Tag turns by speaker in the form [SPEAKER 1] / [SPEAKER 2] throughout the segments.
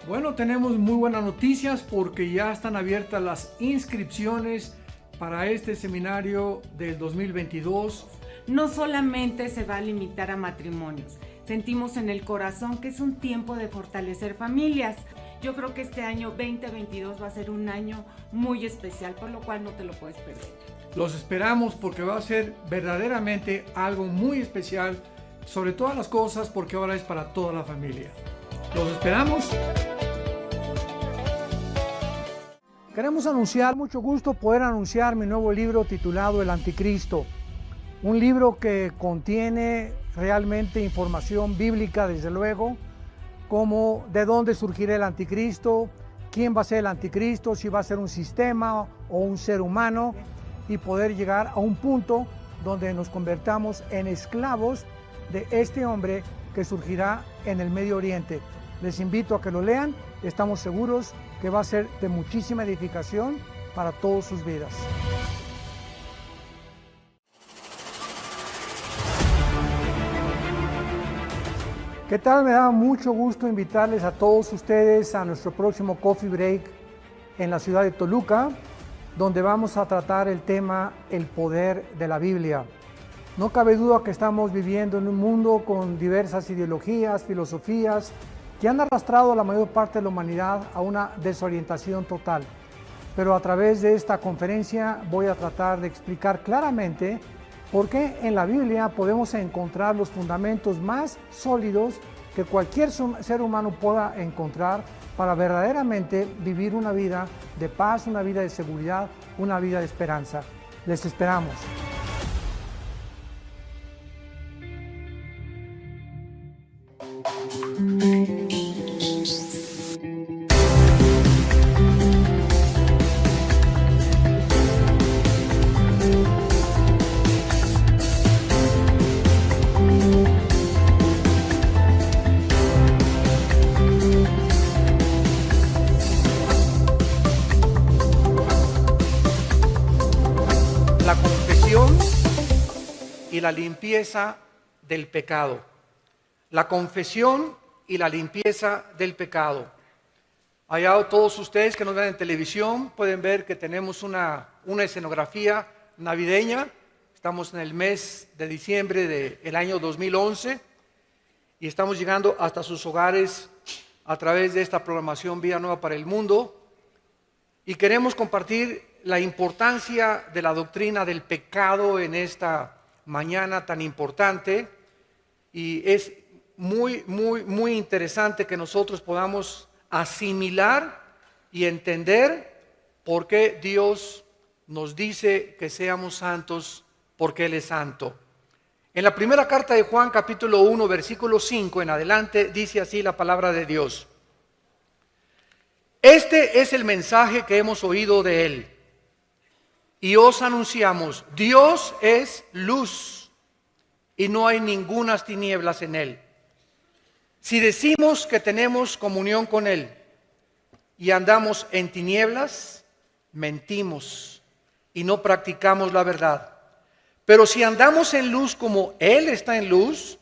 [SPEAKER 1] Bueno, tenemos muy buenas noticias porque ya están abiertas las inscripciones para este seminario del 2022.
[SPEAKER 2] No solamente se va a limitar a matrimonios, sentimos en el corazón que es un tiempo de fortalecer familias. Yo creo que este año 2022 va a ser un año muy especial, por lo cual no te lo puedes perder.
[SPEAKER 1] Los esperamos porque va a ser verdaderamente algo muy especial, sobre todas las cosas, porque ahora es para toda la familia. Los esperamos. Queremos anunciar, mucho gusto poder anunciar mi nuevo libro titulado El Anticristo. Un libro que contiene realmente información bíblica, desde luego, como de dónde surgirá el anticristo, quién va a ser el anticristo, si va a ser un sistema o un ser humano, y poder llegar a un punto donde nos convertamos en esclavos de este hombre que surgirá en el Medio Oriente. Les invito a que lo lean, estamos seguros que va a ser de muchísima edificación para todas sus vidas. ¿Qué tal? Me da mucho gusto invitarles a todos ustedes a nuestro próximo Coffee Break en la ciudad de Toluca, donde vamos a tratar el tema El poder de la Biblia. No cabe duda que estamos viviendo en un mundo con diversas ideologías, filosofías, que han arrastrado a la mayor parte de la humanidad a una desorientación total. Pero a través de esta conferencia voy a tratar de explicar claramente por qué en la Biblia podemos encontrar los fundamentos más sólidos que cualquier ser humano pueda encontrar para verdaderamente vivir una vida de paz, una vida de seguridad, una vida de esperanza. Les esperamos. La confesión y la limpieza del pecado. La confesión y la limpieza del pecado. Allá todos ustedes que nos ven en televisión pueden ver que tenemos una escenografía navideña. Estamos en el mes de diciembre del año 2011 y estamos llegando hasta sus hogares a través de esta programación Vida Nueva para el Mundo. Y queremos compartir la importancia de la doctrina del pecado en esta mañana tan importante. Y es muy interesante que nosotros podamos asimilar y entender por qué Dios nos dice que seamos santos, porque Él es santo. En la primera carta de Juan, capítulo 1, versículo 5 en adelante, dice así la palabra de Dios. Este es el mensaje que hemos oído de Él y os anunciamos: Dios es luz y no hay ningunas tinieblas en Él. Si decimos que tenemos comunión con Él y andamos en tinieblas, mentimos y no practicamos la verdad. Pero si andamos en luz como Él está en luz,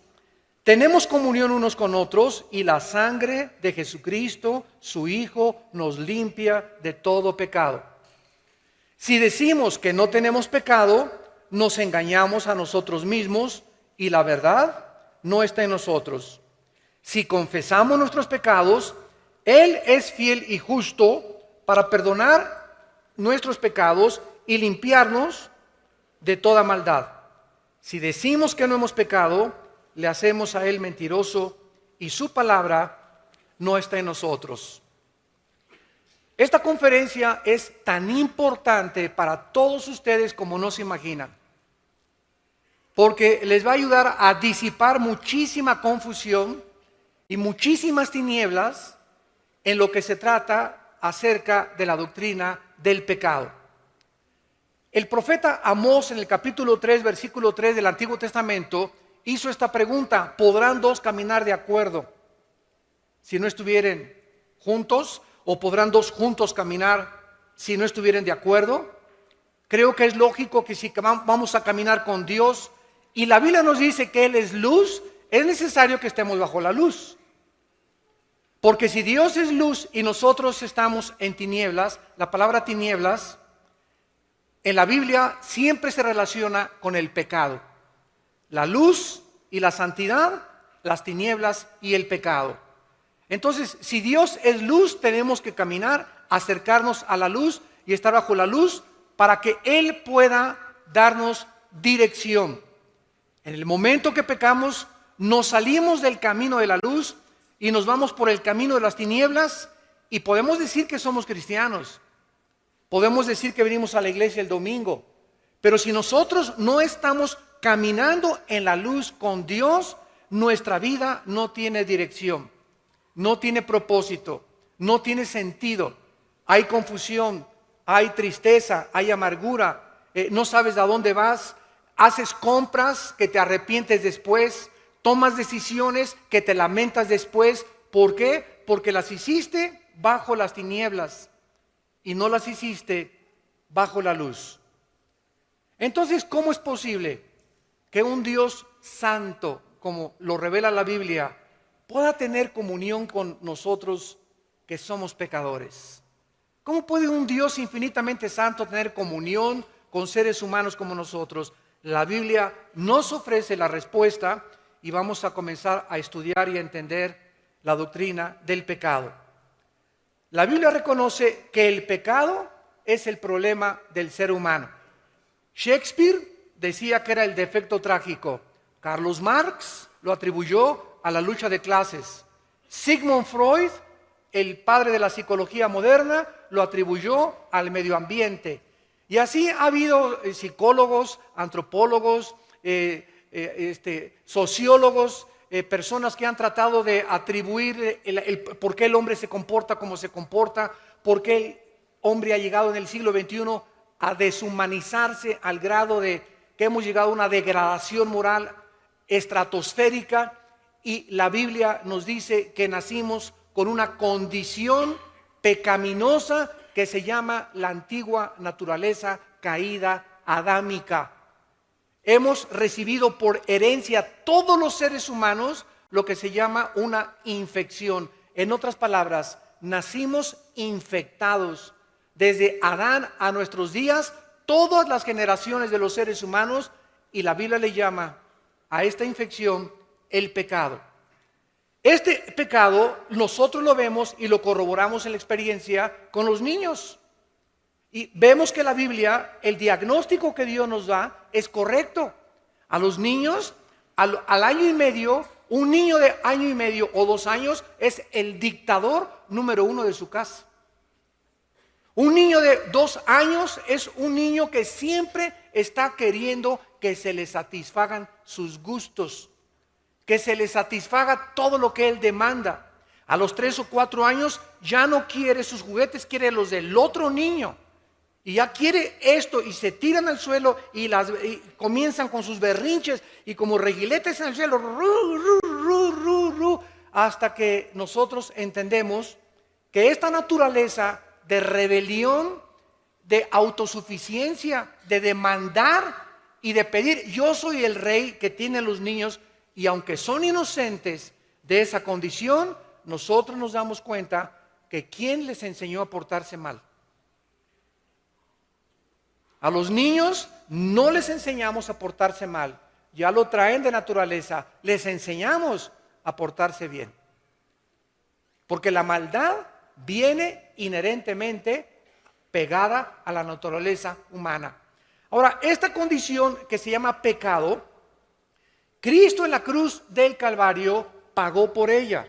[SPEAKER 1] tenemos comunión unos con otros y la sangre de Jesucristo, su Hijo, nos limpia de todo pecado. Si decimos que no tenemos pecado, nos engañamos a nosotros mismos y la verdad no está en nosotros. Si confesamos nuestros pecados, Él es fiel y justo para perdonar nuestros pecados y limpiarnos de toda maldad. Si decimos que no hemos pecado, le hacemos a Él mentiroso y su palabra no está en nosotros. Esta conferencia es tan importante para todos ustedes como no se imaginan, porque les va a ayudar a disipar muchísima confusión y muchísimas tinieblas en lo que se trata acerca de la doctrina del pecado. El profeta Amós en el capítulo 3, versículo 3 del Antiguo Testamento hizo esta pregunta: ¿podrán dos caminar de acuerdo si no estuvieran juntos? ¿O podrán dos juntos caminar si no estuvieran de acuerdo? Creo que es lógico que si vamos a caminar con Dios y la Biblia nos dice que Él es luz, es necesario que estemos bajo la luz. Porque si Dios es luz y nosotros estamos en tinieblas, la palabra tinieblas en la Biblia siempre se relaciona con el pecado. La luz y la santidad, las tinieblas y el pecado. Entonces, si Dios es luz, tenemos que caminar, acercarnos a la luz y estar bajo la luz para que Él pueda darnos dirección. En el momento que pecamos, nos salimos del camino de la luz y nos vamos por el camino de las tinieblas y podemos decir que somos cristianos. Podemos decir que venimos a la iglesia el domingo. Pero si nosotros no estamos caminando en la luz con Dios, nuestra vida no tiene dirección, no tiene propósito, no tiene sentido. Hay confusión, hay tristeza, hay amargura, no sabes a dónde vas, haces compras que te arrepientes después, tomas decisiones que te lamentas después. ¿Por qué? Porque las hiciste bajo las tinieblas y no las hiciste bajo la luz. Entonces, ¿cómo es posible que un Dios santo, como lo revela la Biblia, pueda tener comunión con nosotros que somos pecadores? ¿Cómo puede un Dios infinitamente santo tener comunión con seres humanos como nosotros? La Biblia nos ofrece la respuesta y vamos a comenzar a estudiar y a entender la doctrina del pecado. La Biblia reconoce que el pecado es el problema del ser humano. Shakespeare decía que era el defecto trágico. Carlos Marx lo atribuyó a la lucha de clases. Sigmund Freud, el padre de la psicología moderna, lo atribuyó al medio ambiente. Y así ha habido psicólogos, antropólogos, sociólogos, personas que han tratado de atribuir por qué el hombre se comporta como se comporta, por qué el hombre ha llegado en el siglo XXI a deshumanizarse al grado de que hemos llegado a una degradación moral estratosférica, y la Biblia nos dice que nacimos con una condición pecaminosa que se llama la antigua naturaleza caída adámica. Hemos recibido por herencia todos los seres humanos lo que se llama una infección. En otras palabras, nacimos infectados. Desde Adán a nuestros días, todas las generaciones de los seres humanos, y la Biblia le llama a esta infección el pecado. Este pecado nosotros lo vemos y lo corroboramos en la experiencia con los niños. Y vemos que la Biblia, el diagnóstico que Dios nos da es correcto. A los niños, al año y medio, un niño de año y medio o 2 años es el dictador número 1 de su casa. Un niño de 2 años es un niño que siempre está queriendo que se le satisfagan sus gustos, que se le satisfaga todo lo que él demanda. A los 3 o 4 años ya no quiere sus juguetes, quiere los del otro niño. Y ya quiere esto y se tiran al suelo y comienzan con sus berrinches y como reguiletes en el suelo, hasta que nosotros entendemos que esta naturaleza de rebelión, de autosuficiencia, de demandar y de pedir, yo soy el rey que tienen los niños, y aunque son inocentes de esa condición, nosotros nos damos cuenta que ¿quién les enseñó a portarse mal? A los niños no les enseñamos a portarse mal, ya lo traen de naturaleza, les enseñamos a portarse bien. Porque la maldad viene inherentemente pegada a la naturaleza humana. Ahora, esta condición que se llama pecado, Cristo en la cruz del Calvario pagó por ella.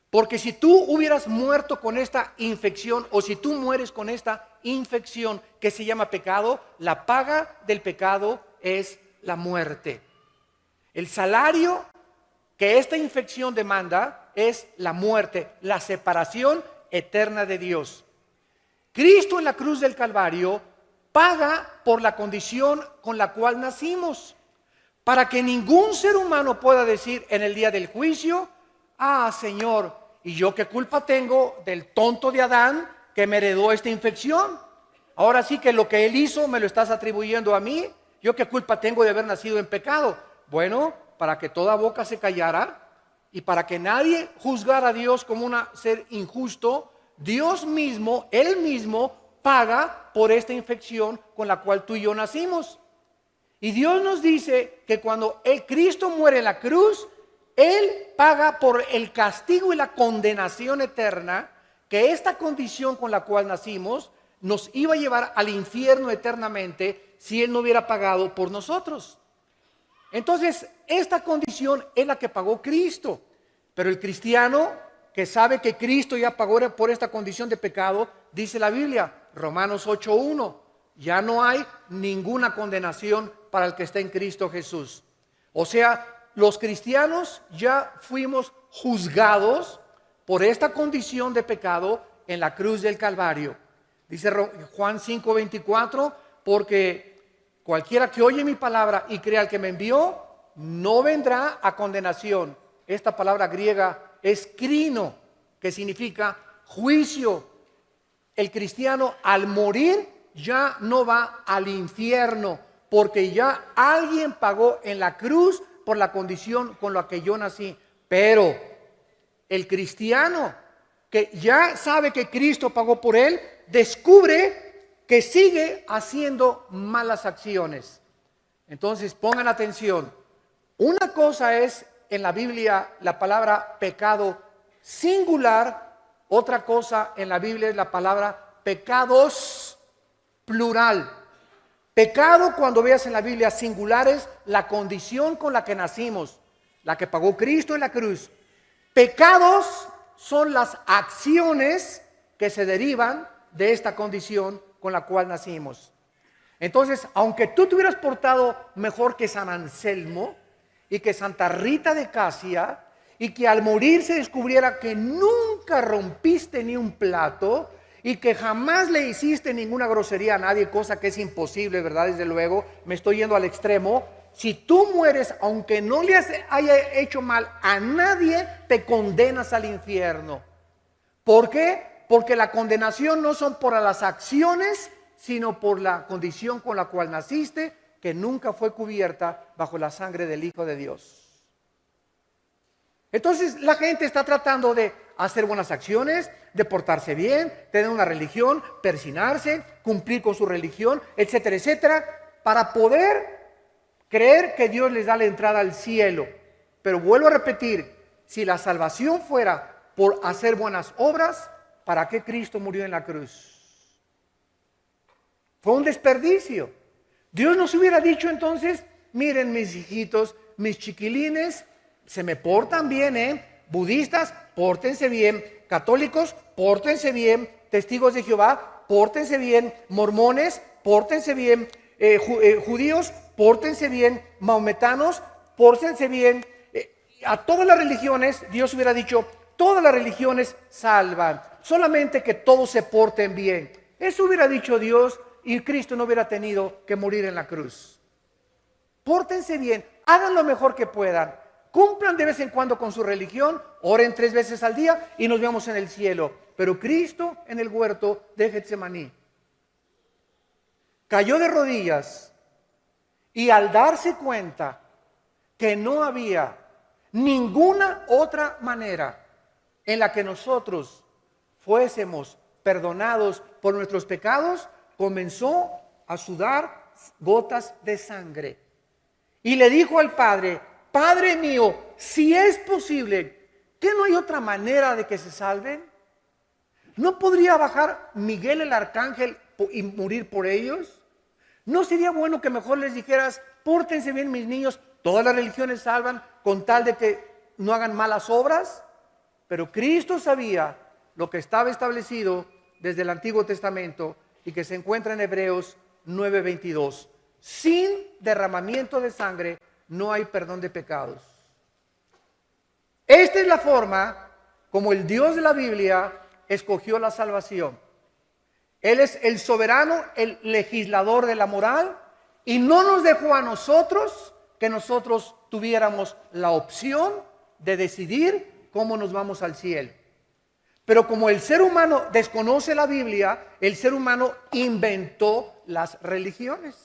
[SPEAKER 1] Porque si tú hubieras muerto con esta infección, o si tú mueres con esta infección que se llama pecado, la paga del pecado es la muerte. El salario que esta infección demanda es la muerte, la separación eterna de Dios. Cristo en la cruz del Calvario paga por la condición con la cual nacimos, para que ningún ser humano pueda decir en el día del juicio: ah, Señor, ¿y yo qué culpa tengo del tonto de Adán que me heredó esta infección? Ahora sí que lo que él hizo me lo estás atribuyendo a mí. ¿Yo qué culpa tengo de haber nacido en pecado? Bueno, para que toda boca se callara, y para que nadie juzgara a Dios como un ser injusto, Dios mismo, Él mismo, paga por esta infección con la cual tú y yo nacimos. Y Dios nos dice que cuando Cristo muere en la cruz, Él paga por el castigo y la condenación eterna, que esta condición con la cual nacimos nos iba a llevar al infierno eternamente si Él no hubiera pagado por nosotros. Entonces, esta condición es la que pagó Cristo. Pero el cristiano que sabe que Cristo ya pagó por esta condición de pecado, dice la Biblia, Romanos 8:1, ya no hay ninguna condenación para el que está en Cristo Jesús. O sea, los cristianos ya fuimos juzgados por esta condición de pecado en la cruz del Calvario. Dice Juan 5:24, porque cualquiera que oye mi palabra y crea al que me envió, no vendrá a condenación. Esta palabra griega es krino, que significa juicio. El cristiano al morir ya no va al infierno, porque ya alguien pagó en la cruz por la condición con la que yo nací. Pero el cristiano que ya sabe que Cristo pagó por él, descubre que sigue haciendo malas acciones. Entonces pongan atención. Una cosa es en la Biblia la palabra pecado singular, otra cosa en la Biblia es la palabra pecados plural. Pecado, cuando veas en la Biblia singular, es la condición con la que nacimos, la que pagó Cristo en la cruz. Pecados son las acciones que se derivan de esta condición con la cual nacimos. Entonces, aunque tú te hubieras portado mejor que San Anselmo y que Santa Rita de Casia, y que al morir se descubriera que nunca rompiste ni un plato y que jamás le hiciste ninguna grosería a nadie, cosa que es imposible, ¿verdad? Desde luego, me estoy yendo al extremo. Si tú mueres, aunque no le haya hecho mal a nadie, te condenas al infierno. ¿Por qué? Porque la condenación no son por las acciones, sino por la condición con la cual naciste, que nunca fue cubierta bajo la sangre del Hijo de Dios. Entonces la gente está tratando de hacer buenas acciones, de portarse bien, tener una religión, persinarse, cumplir con su religión, etcétera, etcétera, para poder creer que Dios les da la entrada al cielo. Pero vuelvo a repetir, si la salvación fuera por hacer buenas obras, ¿para qué Cristo murió en la cruz? Fue un desperdicio. Dios nos hubiera dicho entonces, miren mis hijitos, mis chiquilines, se me portan bien, budistas, pórtense bien, católicos, pórtense bien, testigos de Jehová, pórtense bien, mormones, pórtense bien, judíos, pórtense bien, maometanos, pórtense bien. A todas las religiones, Dios hubiera dicho, todas las religiones salvan, solamente que todos se porten bien. Eso hubiera dicho Dios y Cristo no hubiera tenido que morir en la cruz. Pórtense bien, hagan lo mejor que puedan. Cumplan de vez en cuando con su religión, oren 3 veces al día y nos vemos en el cielo. Pero Cristo en el huerto de Getsemaní cayó de rodillas y al darse cuenta que no había ninguna otra manera en la que nosotros fuésemos perdonados por nuestros pecados, comenzó a sudar gotas de sangre. Y le dijo al Padre, Padre mío, si es posible, ¿qué no hay otra manera de que se salven? ¿No podría bajar Miguel el arcángel y morir por ellos? ¿No sería bueno que mejor les dijeras, pórtense bien mis niños, todas las religiones salvan con tal de que no hagan malas obras? Pero Cristo sabía lo que estaba establecido desde el Antiguo Testamento y que se encuentra en Hebreos 9:22. Sin derramamiento de sangre no hay perdón de pecados. Esta es la forma como el Dios de la Biblia escogió la salvación. Él es el soberano, el legislador de la moral, y no nos dejó a nosotros que nosotros tuviéramos la opción de decidir cómo nos vamos al cielo. Pero como el ser humano desconoce la Biblia, el ser humano inventó las religiones.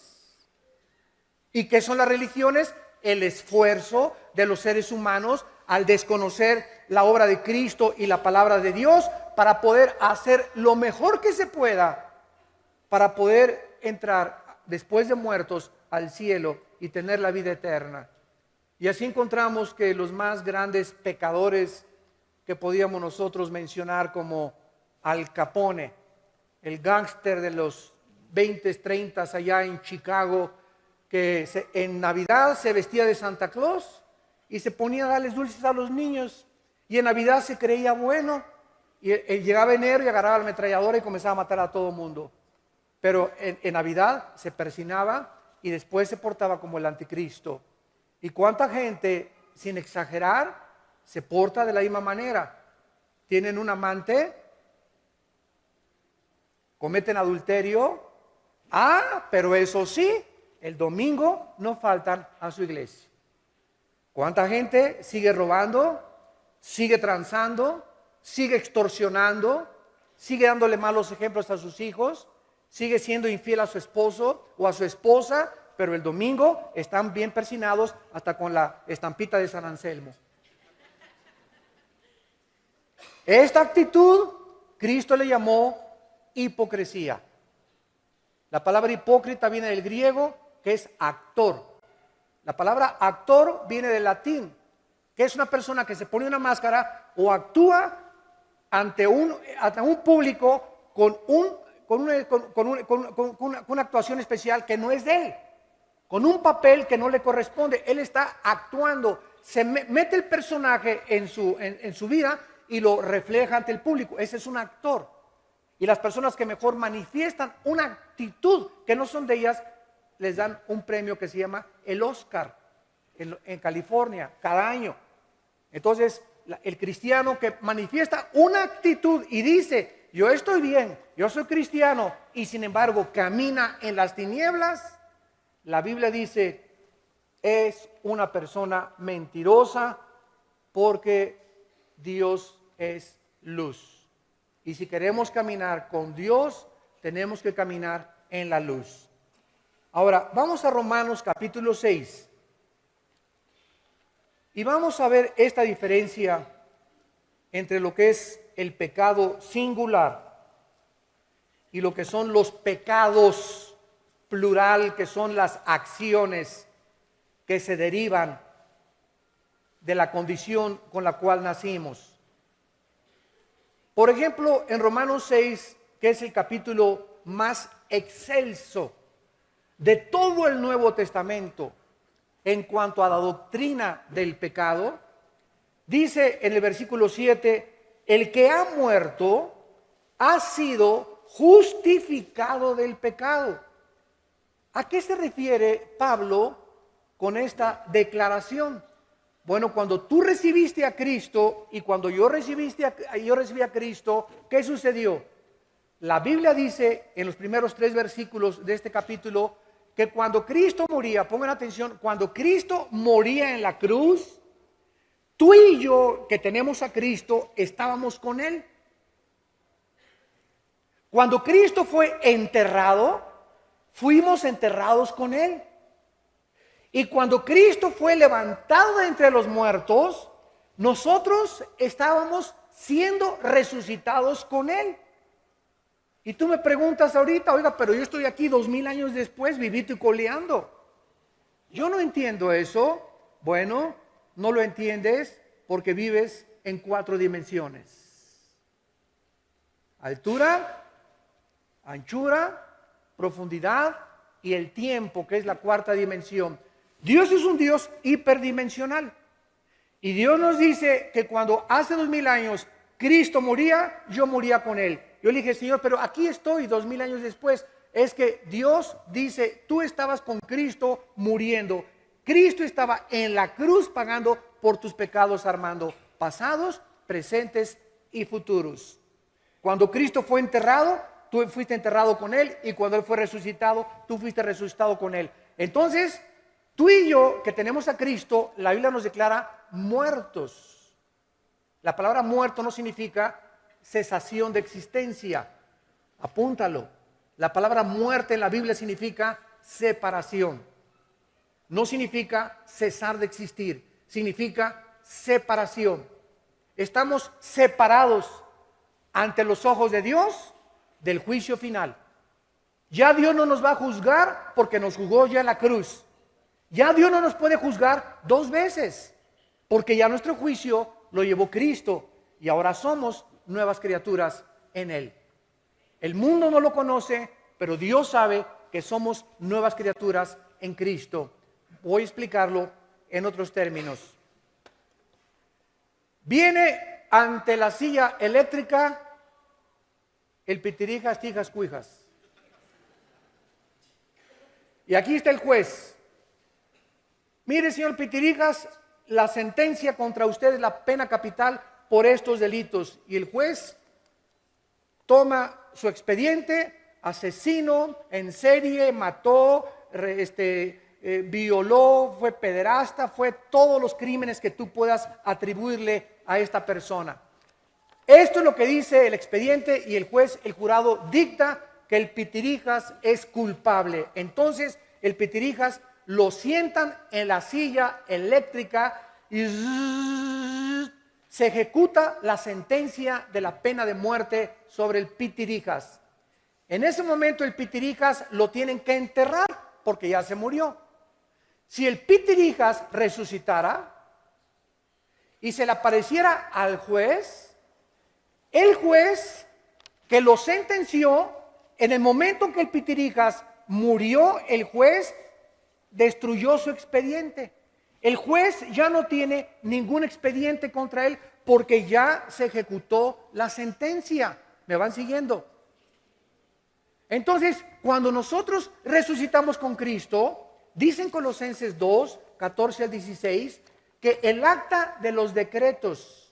[SPEAKER 1] ¿Y qué son las religiones? El esfuerzo de los seres humanos al desconocer la obra de Cristo y la palabra de Dios, para poder hacer lo mejor que se pueda, para poder entrar después de muertos al cielo y tener la vida eterna. Y así encontramos que los más grandes pecadores que podíamos nosotros mencionar, como Al Capone, el gángster de los 20, 30 allá en Chicago, que en Navidad se vestía de Santa Claus y se ponía a darles dulces a los niños, y en Navidad se creía bueno, y él llegaba enero y agarraba la ametralladora y comenzaba a matar a todo el mundo. Pero en Navidad se persinaba y después se portaba como el anticristo. ¿Y cuánta gente, sin exagerar, se porta de la misma manera? Tienen un amante, cometen adulterio, pero eso sí, el domingo no faltan a su iglesia. ¿Cuánta gente sigue robando, sigue transando, sigue extorsionando, sigue dándole malos ejemplos a sus hijos, sigue siendo infiel a su esposo o a su esposa, pero el domingo están bien persinados hasta con la estampita de San Anselmo? Esta actitud Cristo le llamó hipocresía. La palabra hipócrita viene del griego, que es actor. La palabra actor viene del latín, que es una persona que se pone una máscara o actúa ante un público con una actuación especial que no es de él, con un papel que no le corresponde. Él está actuando, se mete el personaje en su vida y lo refleja ante el público. Ese es un actor. Y las personas que mejor manifiestan una actitud que no son de ellas, les dan un premio que se llama el Oscar en California cada año. Entonces, el cristiano que manifiesta una actitud y dice: yo estoy bien, yo soy cristiano, y sin embargo camina en las tinieblas, la Biblia dice, es una persona mentirosa, porque Dios es luz. Y si queremos caminar con Dios, tenemos que caminar en la luz. Ahora, vamos a Romanos capítulo 6. Y vamos a ver esta diferencia entre lo que es el pecado singular y lo que son los pecados plural, que son las acciones que se derivan de la condición con la cual nacimos. Por ejemplo, en Romanos 6, que es el capítulo más excelso de todo el Nuevo Testamento en cuanto a la doctrina del pecado, dice en el versículo 7, el que ha muerto ha sido justificado del pecado. ¿A qué se refiere Pablo con esta declaración? Bueno, cuando tú recibiste a Cristo y cuando yo recibí a Cristo, ¿qué sucedió? La Biblia dice en los primeros 3 versículos de este capítulo que cuando Cristo moría, pongan atención, cuando Cristo moría en la cruz, tú y yo que tenemos a Cristo estábamos con Él. Cuando Cristo fue enterrado, fuimos enterrados con Él. Y cuando Cristo fue levantado de entre los muertos, nosotros estábamos siendo resucitados con Él. Y tú me preguntas ahorita, oiga, pero yo estoy aquí 2000 años después, vivito y coleando. Yo no entiendo eso. Bueno, no lo entiendes porque vives en 4 dimensiones. Altura, anchura, profundidad y el tiempo, que es la 4ª dimensión. Dios es un Dios hiperdimensional. Y Dios nos dice que cuando hace 2000 años Cristo moría, yo moría con Él. Yo le dije, Señor, pero aquí estoy 2000 años después. Es que Dios dice, tú estabas con Cristo muriendo. Cristo estaba en la cruz pagando por tus pecados, Armando, pasados, presentes y futuros. Cuando Cristo fue enterrado, tú fuiste enterrado con Él, y cuando Él fue resucitado, tú fuiste resucitado con Él. Entonces, tú y yo que tenemos a Cristo, la Biblia nos declara muertos. La palabra muerto no significa cesación de existencia. Apúntalo. La palabra muerte en la Biblia significa separación. No significa cesar de existir, significa separación. Estamos separados ante los ojos de Dios del juicio final. Ya Dios no nos va a juzgar porque nos juzgó ya en la cruz. Ya Dios no nos puede juzgar dos veces porque ya nuestro juicio lo llevó Cristo y ahora somos nuevas criaturas en Él. El mundo no lo conoce, pero Dios sabe que somos nuevas criaturas en Cristo. Voy a explicarlo en otros términos. Viene ante la silla eléctrica el pitirijas, tijas, cuijas. Y aquí está el juez. Mire, señor Pitirijas, la sentencia contra usted es la pena capital por estos delitos. Y el juez toma su expediente: asesino en serie, mató, violó, fue pederasta, fue todos los crímenes que tú puedas atribuirle a esta persona. Esto es lo que dice el expediente y el juez, el jurado, dicta que el Pitirijas es culpable. Entonces el Pitirijas lo sientan en la silla eléctrica y se ejecuta la sentencia de la pena de muerte sobre el Pitirijas. En ese momento el Pitirijas lo tienen que enterrar porque ya se murió. Si el Pitirijas resucitara y se le apareciera al juez, el juez que lo sentenció, en el momento en que el Pitirijas murió, el juez destruyó su expediente. El juez ya no tiene ningún expediente contra él porque ya se ejecutó la sentencia. ¿Me van siguiendo? Entonces, cuando nosotros resucitamos con Cristo, dicen Colosenses 2, 14 al 16, que el acta de los decretos,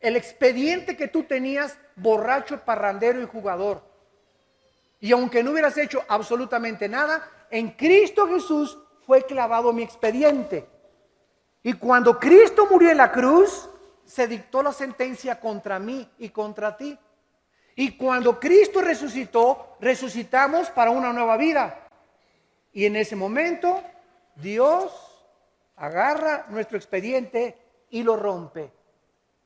[SPEAKER 1] el expediente que tú tenías, borracho, parrandero y jugador, y aunque no hubieras hecho absolutamente nada, en Cristo Jesús fue clavado mi expediente. Y cuando Cristo murió en la cruz, se dictó la sentencia contra mí y contra ti. Y cuando Cristo resucitó, resucitamos para una nueva vida. Y en ese momento, Dios agarra nuestro expediente y lo rompe.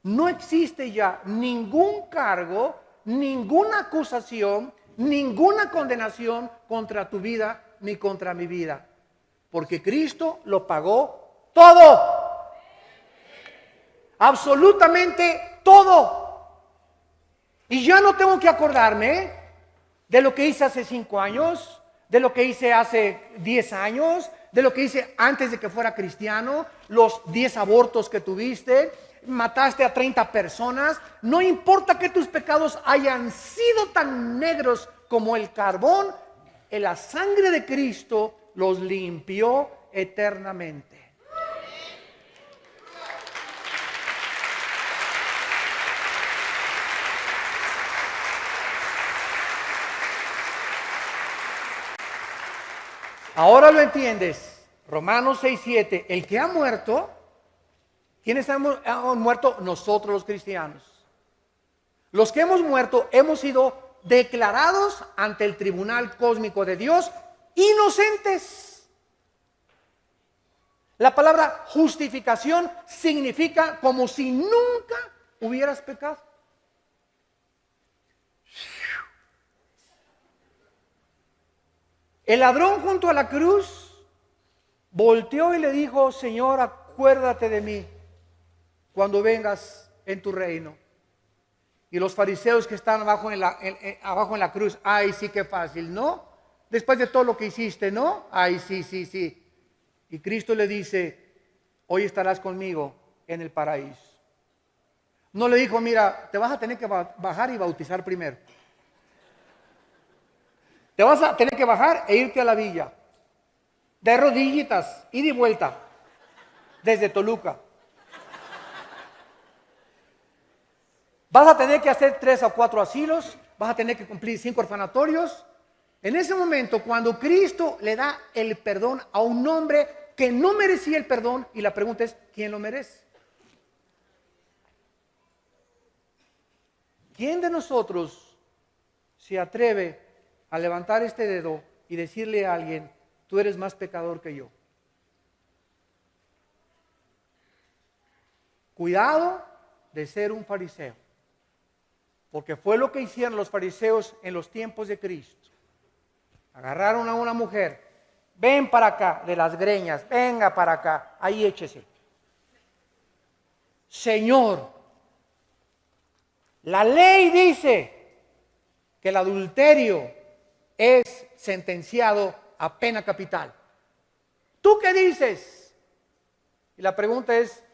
[SPEAKER 1] No existe ya ningún cargo, ninguna acusación, ninguna condenación contra tu vida ni contra mi vida. Porque Cristo lo pagó todo. Absolutamente todo. Y ya no tengo que acordarme de lo que hice hace 5 años, de lo que hice hace 10 años, de lo que hice antes de que fuera cristiano, los 10 abortos que tuviste, mataste a 30 personas. No importa que tus pecados hayan sido tan negros como el carbón, la sangre de Cristo los limpió eternamente. Ahora lo entiendes. Romanos 6:7. El que ha muerto, ¿quiénes hemos muerto? Nosotros los cristianos. Los que hemos muerto hemos sido declarados ante el tribunal cósmico de Dios inocentes. La palabra justificación significa como si nunca hubieras pecado. El ladrón junto a la cruz volteó y le dijo: Señor, acuérdate de mí cuando vengas en tu reino. Y los fariseos que están abajo en la cruz: ay, sí, qué fácil, ¿no? Después de todo lo que hiciste, ¿no? Ay, sí, sí, sí. Y Cristo le dice: hoy estarás conmigo en el paraíso. No le dijo: mira, te vas a tener que bajar y bautizar primero. Te vas a tener que bajar e irte a la villa, de rodillitas, ida y vuelta, desde Toluca. Vas a tener que hacer 3 o 4 asilos, vas a tener que cumplir 5 orfanatorios. En ese momento, cuando Cristo le da el perdón a un hombre que no merecía el perdón, y la pregunta es: ¿quién lo merece? ¿Quién de nosotros se atreve a levantar este dedo y decirle a alguien: tú eres más pecador que yo? Cuidado de ser un fariseo. Porque fue lo que hicieron los fariseos en los tiempos de Cristo. Agarraron a una mujer. Ven para acá, de las greñas. Venga para acá. Ahí échese. Señor, la ley dice que el adulterio es sentenciado a pena capital. ¿Tú qué dices? Y la pregunta es,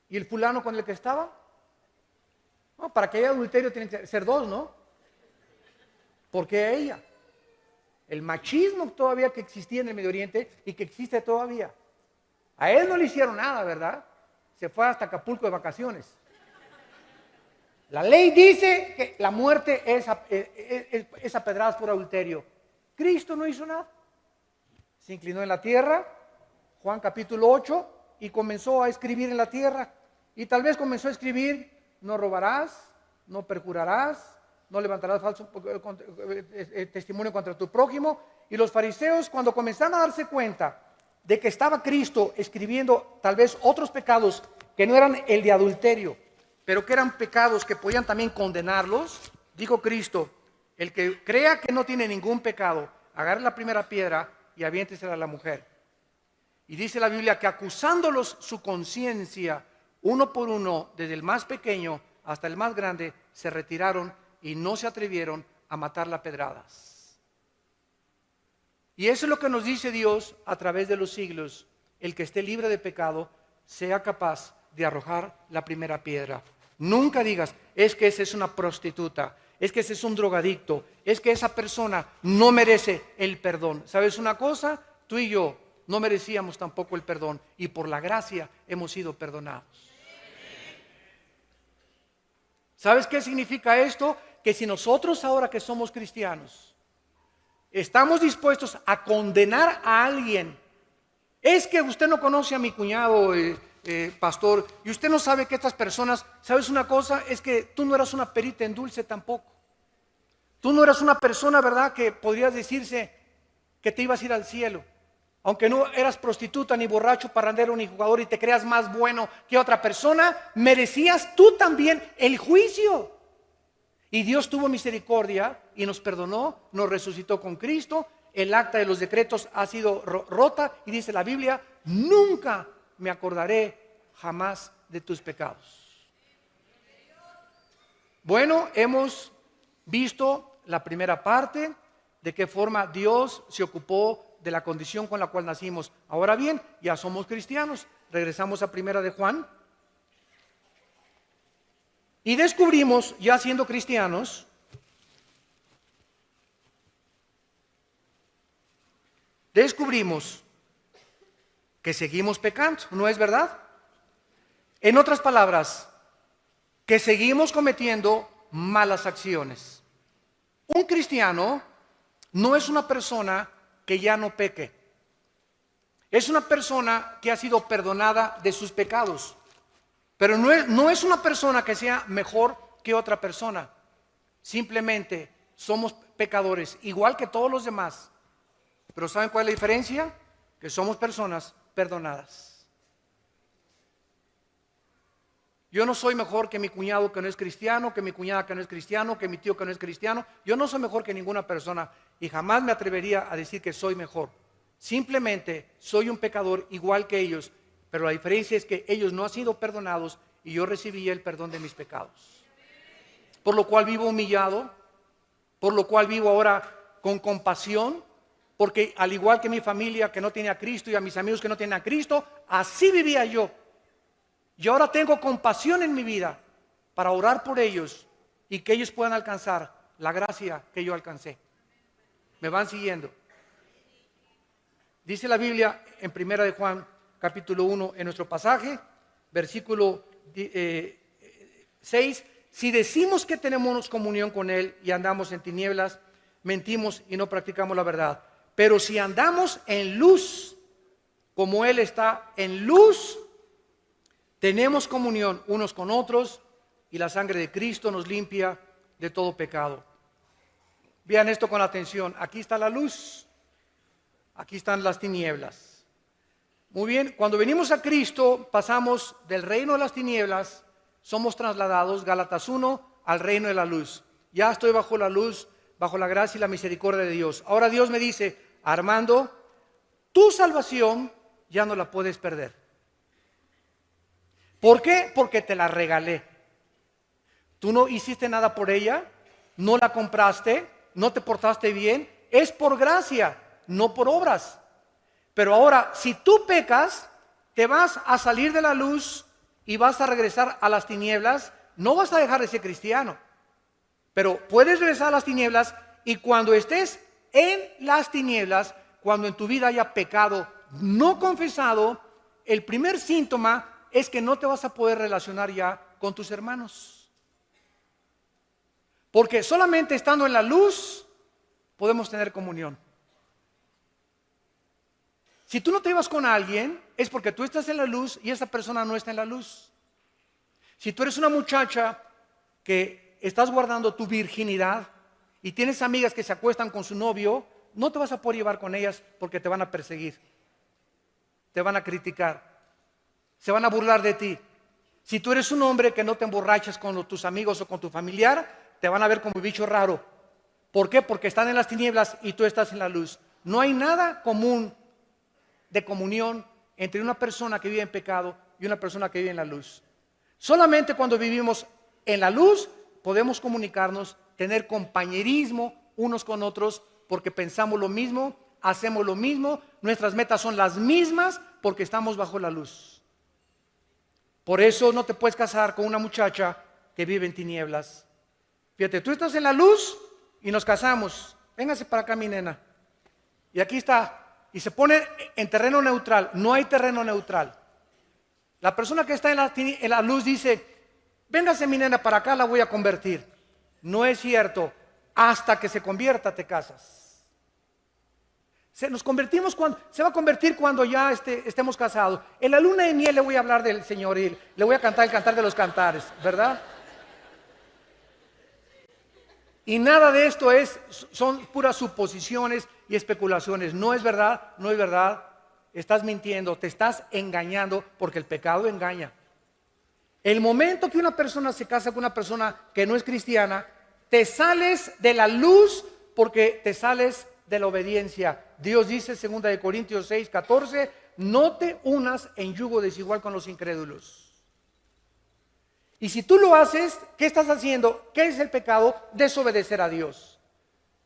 [SPEAKER 1] ¿y el fulano con el que estaba? No, para que haya adulterio tienen que ser dos, ¿no? ¿Por qué ella? El machismo todavía que existía en el Medio Oriente y que existe todavía. A él no le hicieron nada, ¿verdad? Se fue hasta Acapulco de vacaciones. La ley dice que la muerte es a pedradas por adulterio. Cristo no hizo nada. Se inclinó en la tierra, Juan capítulo 8, y comenzó a escribir en la tierra. Y tal vez comenzó a escribir, no robarás, no perjurarás, no levantarás falso testimonio contra tu prójimo. Y los fariseos, cuando comenzaron a darse cuenta de que estaba Cristo escribiendo tal vez otros pecados que no eran el de adulterio, pero que eran pecados que podían también condenarlos, dijo Cristo, el que crea que no tiene ningún pecado, agarre la primera piedra y aviéntesela a la mujer. Y dice la Biblia que acusándolos su conciencia, uno por uno, desde el más pequeño hasta el más grande, se retiraron y no se atrevieron a matarla a pedradas. Y eso es lo que nos dice Dios a través de los siglos: el que esté libre de pecado sea capaz de arrojar la primera piedra. Nunca digas, es que esa es una prostituta, es que ese es un drogadicto, es que esa persona no merece el perdón. ¿Sabes una cosa? Tú y yo no merecíamos tampoco el perdón, y por la gracia hemos sido perdonados. ¿Sabes qué significa esto? Que si nosotros ahora que somos cristianos estamos dispuestos a condenar a alguien, es que usted no conoce a mi cuñado, pastor, y usted no sabe que estas personas, ¿sabes una cosa? Es que tú no eras una perita en dulce tampoco. Tú no eras una persona, ¿verdad?, que podrías decirse que te ibas a ir al cielo. Aunque no eras prostituta, ni borracho, parrandero, ni jugador, y te creas más bueno que otra persona, merecías tú también el juicio. Y Dios tuvo misericordia y nos perdonó, nos resucitó con Cristo. El acta de los decretos ha sido rota, y dice la Biblia, nunca me acordaré jamás de tus pecados. Bueno, hemos visto la primera parte, de qué forma Dios se ocupó de la condición con la cual nacimos. Ahora bien, ya somos cristianos. Regresamos a Primera de Juan. Y descubrimos, ya siendo cristianos, que seguimos pecando, ¿no es verdad? En otras palabras, que seguimos cometiendo malas acciones. Un cristiano no es una persona que ya no peque. Es una persona que ha sido perdonada de sus pecados. Pero no es una persona que sea mejor que otra persona. Simplemente somos pecadores, igual que todos los demás. Pero ¿saben cuál es la diferencia? Que somos personas perdonadas. Yo no soy mejor que mi cuñado que no es cristiano, que mi cuñada que no es cristiano, que mi tío que no es cristiano. Yo no soy mejor que ninguna persona y jamás me atrevería a decir que soy mejor. Simplemente soy un pecador igual que ellos, pero la diferencia es que ellos no han sido perdonados y yo recibí el perdón de mis pecados. Por lo cual vivo humillado, por lo cual vivo ahora con compasión, porque al igual que mi familia que no tiene a Cristo y a mis amigos que no tienen a Cristo, así vivía yo. Y ahora tengo compasión en mi vida para orar por ellos y que ellos puedan alcanzar la gracia que yo alcancé. ¿Me van siguiendo? Dice la Biblia en Primera de Juan, capítulo 1, en nuestro pasaje, versículo 6, si decimos que tenemos comunión con Él y andamos en tinieblas, mentimos y no practicamos la verdad. Pero si andamos en luz, como Él está en luz, tenemos comunión unos con otros y la sangre de Cristo nos limpia de todo pecado. Vean esto con atención. Aquí está la luz, aquí están las tinieblas. Muy bien, cuando venimos a Cristo, pasamos del reino de las tinieblas, somos trasladados, Gálatas 1, al reino de la luz. Ya estoy bajo la luz, bajo la gracia y la misericordia de Dios. Ahora Dios me dice, Armando, tu salvación ya no la puedes perder. ¿Por qué? Porque te la regalé. Tú no hiciste nada por ella, no la compraste, no te portaste bien, es por gracia, no por obras. Pero ahora, si tú pecas, te vas a salir de la luz y vas a regresar a las tinieblas. No vas a dejar de ser cristiano, pero puedes regresar a las tinieblas, y cuando estés en las tinieblas, cuando en tu vida haya pecado no confesado, el primer síntoma es que no te vas a poder relacionar ya con tus hermanos. Porque solamente estando en la luz podemos tener comunión. Si tú no te llevas con alguien, es porque tú estás en la luz y esa persona no está en la luz. Si tú eres una muchacha que estás guardando tu virginidad y tienes amigas que se acuestan con su novio, no te vas a poder llevar con ellas porque te van a perseguir, te van a criticar, se van a burlar de ti. Si tú eres un hombre que no te emborrachas con tus amigos o con tu familiar, te van a ver como bicho raro. ¿Por qué? Porque están en las tinieblas y tú estás en la luz. No hay nada común de comunión entre una persona que vive en pecado y una persona que vive en la luz. Solamente cuando vivimos en la luz podemos comunicarnos, tener compañerismo unos con otros, porque pensamos lo mismo, hacemos lo mismo, nuestras metas son las mismas porque estamos bajo la luz. Por eso no te puedes casar con una muchacha que vive en tinieblas. Fíjate, tú estás en la luz y nos casamos. Véngase para acá, mi nena. Y aquí está. Y se pone en terreno neutral. No hay terreno neutral. La persona que está en la luz dice, véngase mi nena para acá, la voy a convertir. No es cierto. Hasta que se convierta te casas. Se va a convertir cuando ya estemos casados. En la luna de miel le voy a hablar del Señor y le voy a cantar el cantar de los cantares, ¿verdad? Y nada de esto son puras suposiciones y especulaciones. No es verdad, no es verdad. Estás mintiendo, te estás engañando, porque el pecado engaña. El momento que una persona se casa con una persona que no es cristiana, te sales de la luz porque te sales de la obediencia. Dios dice, 2 Corintios 6, 14, no te unas en yugo desigual con los incrédulos. Y si tú lo haces, ¿qué estás haciendo? ¿Qué es el pecado? Desobedecer a Dios.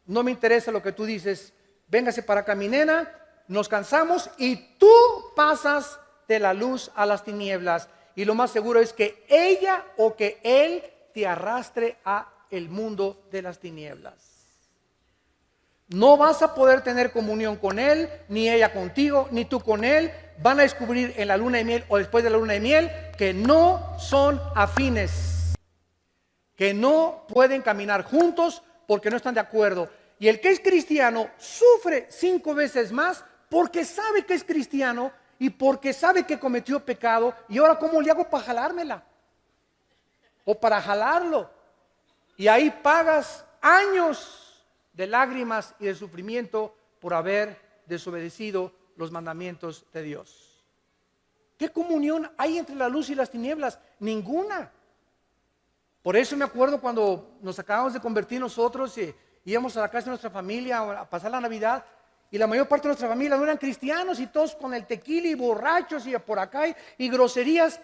[SPEAKER 1] No me interesa lo que tú dices. Véngase para acá, mi nena, nos cansamos y tú pasas de la luz a las tinieblas. Y lo más seguro es que ella o que él te arrastre a el mundo de las tinieblas. No vas a poder tener comunión con él, ni ella contigo, ni tú con él. Van a descubrir en la luna de miel o después de la luna de miel que no son afines, que no pueden caminar juntos porque no están de acuerdo. Y el que es cristiano sufre 5 veces más porque sabe que es cristiano y porque sabe que cometió pecado. Y ahora, ¿cómo le hago para jalármela? O para jalarlo. Y ahí pagas años de lágrimas y de sufrimiento por haber desobedecido los mandamientos de Dios. ¿Qué comunión hay entre la luz y las tinieblas? Ninguna. Por eso me acuerdo cuando nos acabamos de convertir nosotros, íbamos a la casa de nuestra familia a pasar la Navidad, y la mayor parte de nuestra familia no eran cristianos, y todos con el tequila y borrachos y por acá y groserías,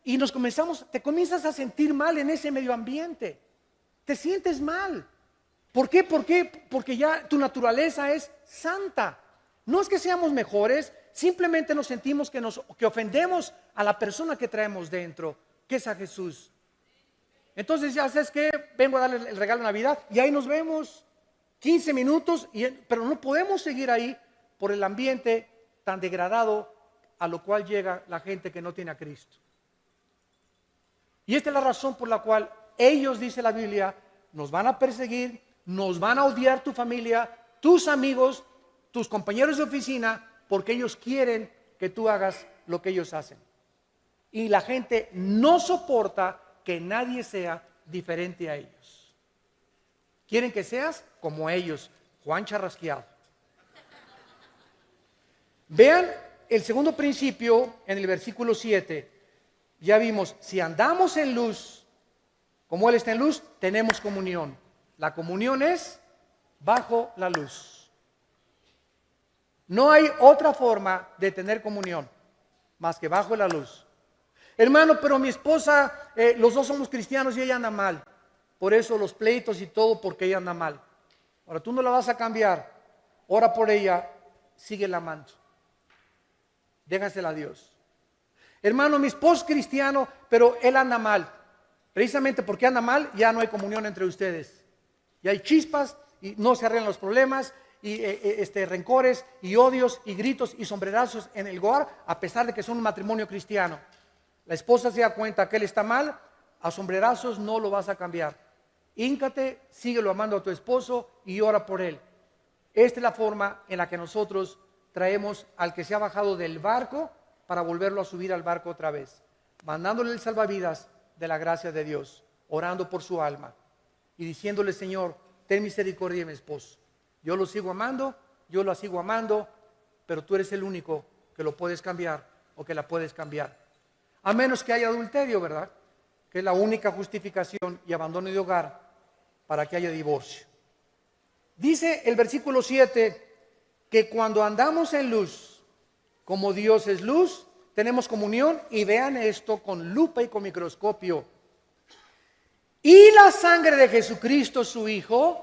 [SPEAKER 1] y te comienzas a sentir mal en ese medio ambiente. Te sientes mal. ¿Por qué? Porque ya tu naturaleza es santa. No es que seamos mejores, simplemente nos sentimos que ofendemos a la persona que traemos dentro, que es a Jesús. Entonces, ya sabes que vengo a darle el regalo de Navidad y ahí nos vemos 15 minutos, pero no podemos seguir ahí por el ambiente tan degradado a lo cual llega la gente que no tiene a Cristo. Y esta es la razón por la cual ellos, dice la Biblia, nos van a perseguir, nos van a odiar tu familia, tus amigos, tus compañeros de oficina, porque ellos quieren que tú hagas lo que ellos hacen. Y la gente no soporta que nadie sea diferente a ellos. Quieren que seas como ellos, Juan Charrasqueado. Vean el segundo principio en el versículo 7, ya vimos, si andamos en luz, como Él está en luz, tenemos comunión. La comunión es bajo la luz. No hay otra forma de tener comunión más que bajo la luz. Hermano, pero mi esposa, los dos somos cristianos y ella anda mal. Por eso los pleitos y todo, porque ella anda mal. Ahora tú no la vas a cambiar. Ora por ella, síguela amando. Déjasela a Dios. Hermano, mi esposo es cristiano, pero él anda mal. Precisamente porque anda mal, ya no hay comunión entre ustedes. Ya hay chispas y no se arreglan los problemas y rencores y odios y gritos y sombrerazos en el hogar, a pesar de que son un matrimonio cristiano. La esposa se da cuenta que él está mal, a sombrerazos no lo vas a cambiar. Híncate, síguelo amando a tu esposo y ora por él. Esta es la forma en la que nosotros traemos al que se ha bajado del barco para volverlo a subir al barco otra vez, mandándole el salvavidas de la gracia de Dios, orando por su alma y diciéndole: Señor, ten misericordia de mi esposo. Yo lo sigo amando, yo la sigo amando, pero tú eres el único que lo puedes cambiar o que la puedes cambiar. A menos que haya adulterio, ¿verdad? Que es la única justificación y abandono de hogar para que haya divorcio. Dice el versículo 7 que cuando andamos en luz, como Dios es luz, tenemos comunión, y vean esto con lupa y con microscopio. Y la sangre de Jesucristo, su Hijo,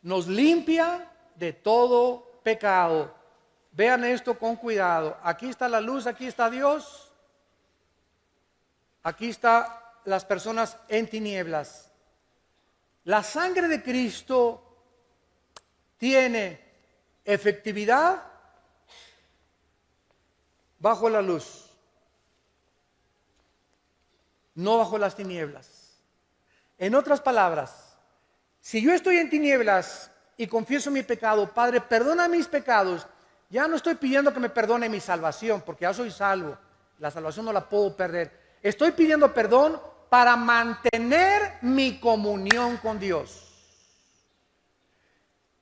[SPEAKER 1] nos limpia de todo pecado. Vean esto con cuidado. Aquí está la luz, aquí está Dios. Aquí están las personas en tinieblas. La sangre de Cristo tiene efectividad bajo la luz, no bajo las tinieblas. En otras palabras, si yo estoy en tinieblas y confieso mi pecado: Padre, perdona mis pecados, ya no estoy pidiendo que me perdone mi salvación, porque ya soy salvo, la salvación no la puedo perder. Estoy pidiendo perdón para mantener mi comunión con Dios.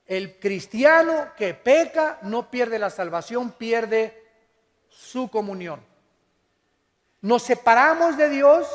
[SPEAKER 1] El cristiano que peca no pierde la salvación, pierde su comunión. Nos separamos de Dios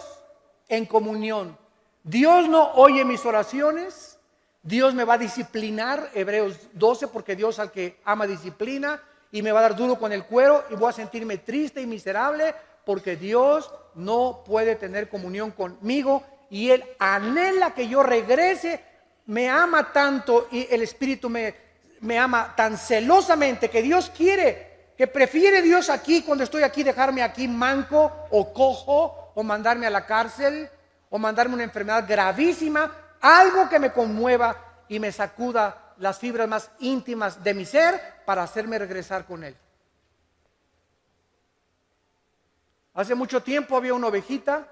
[SPEAKER 1] en comunión. Dios no oye mis oraciones. Dios me va a disciplinar, Hebreos 12, porque Dios al que ama disciplina, y me va a dar duro con el cuero y voy a sentirme triste y miserable, porque Dios no puede tener comunión conmigo y Él anhela que yo regrese. Me ama tanto y el Espíritu me ama tan celosamente que Dios quiere, que prefiere Dios aquí, cuando estoy aquí, dejarme aquí manco o cojo, o mandarme a la cárcel, o mandarme una enfermedad gravísima, algo que me conmueva y me sacuda las fibras más íntimas de mi ser para hacerme regresar con Él. Hace mucho tiempo había una ovejita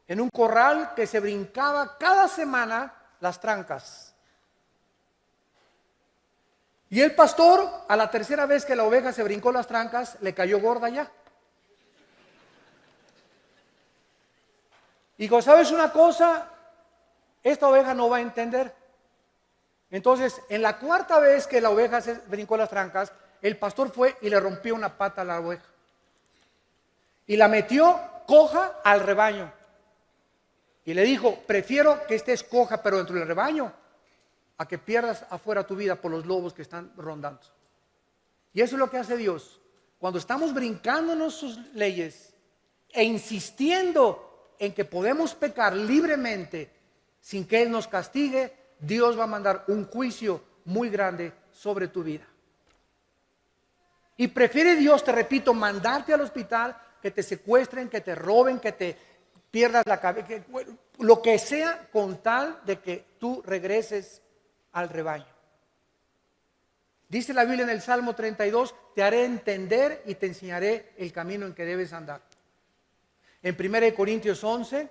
[SPEAKER 1] en un corral que se brincaba cada semana las trancas. Y el pastor, a la tercera vez que la oveja se brincó las trancas, le cayó gorda ya. Y dijo: ¿sabes una cosa? Esta oveja no va a entender. Entonces, en la cuarta vez que la oveja se brincó las trancas, el pastor fue y le rompió una pata a la oveja. Y la metió coja al rebaño. Y le dijo: prefiero que estés coja pero dentro del rebaño, a que pierdas afuera tu vida por los lobos que están rondando. Y eso es lo que hace Dios. Cuando estamos brincándonos sus leyes e insistiendo en que podemos pecar libremente sin que Él nos castigue, Dios va a mandar un juicio muy grande sobre tu vida. Y prefiere Dios, te repito, mandarte al hospital, que te secuestren, que te roben, que te pierdas la cabeza, lo que sea, con tal de que tú regreses al rebaño. Dice la Biblia en el Salmo 32: te haré entender y te enseñaré el camino en que debes andar. En 1 Corintios 11,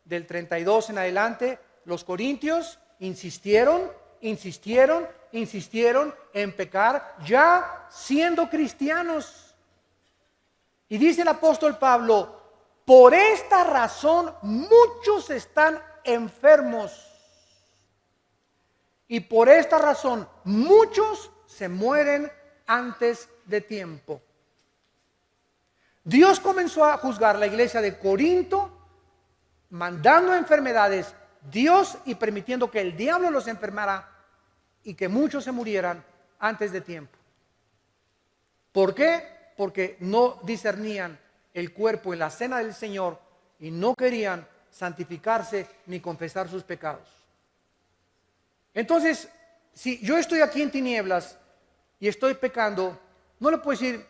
[SPEAKER 1] del 32 en adelante, los corintios insistieron en pecar, ya siendo cristianos. Y dice el apóstol Pablo: por esta razón muchos están enfermos, y por esta razón muchos se mueren antes de tiempo. Dios comenzó a juzgar la iglesia de Corinto, mandando enfermedades, Dios y permitiendo que el diablo los enfermara y que muchos se murieran antes de tiempo. ¿Por qué? Porque no discernían el cuerpo en la cena del Señor y no querían santificarse ni confesar sus pecados. Entonces, si yo estoy aquí en tinieblas y estoy pecando, no le puedo decir,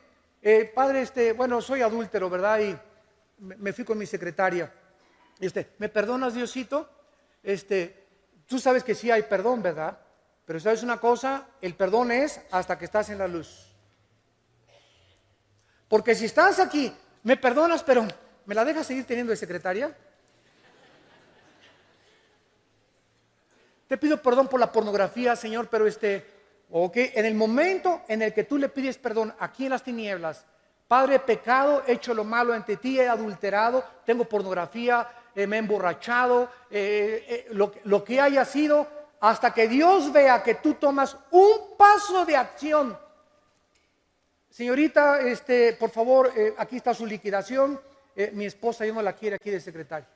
[SPEAKER 1] padre, bueno, soy adúltero, ¿verdad? Y me fui con mi secretaria. ¿Me perdonas, Diosito? Tú sabes que sí hay perdón, ¿verdad? Pero sabes una cosa, el perdón es hasta que estás en la luz. Porque si estás aquí, me perdonas, pero ¿me la dejas seguir teniendo de secretaria? Te pido perdón por la pornografía, Señor, pero en el momento en el que tú le pides perdón aquí en las tinieblas, Padre, he pecado, he hecho lo malo ante ti, he adulterado, tengo pornografía, me he emborrachado, lo que haya sido, hasta que Dios vea que tú tomas un paso de acción. Señorita, por favor, aquí está su liquidación. Mi esposa ya no la quiere aquí de secretaria.